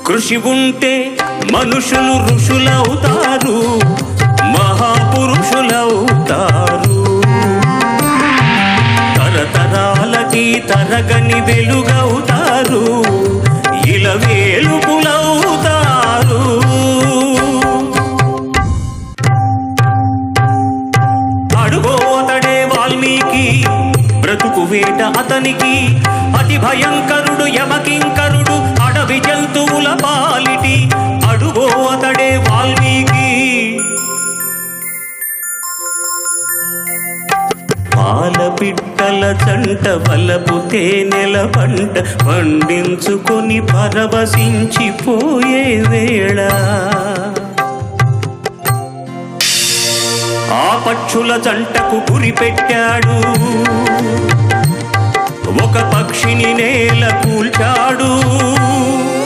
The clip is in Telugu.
కృషి ఉంటే మనుషులు ఋషులవుతారు, మహాపురుషులవుతారు. తరతరాలకి తరగని వెలుగవుతారు, ఇలవేలుపులవుతారు. అడుగో అతడే వాల్మీకి, బ్రతుకు వేట అతనికి, అతి భయంకరుడు యమకింకరుడు అడవి జంతువుల పాలిటి. అడుగో అతడే వాల్మీకి. పాల పిట్టల చంట వలపు తేనెల పంట పండించుకొని పరవశించిపోయే వేళ, ఆ పక్షుల జంటకు గురి పెట్టాడు, ఒక పక్షిని నేల కూల్చాడు.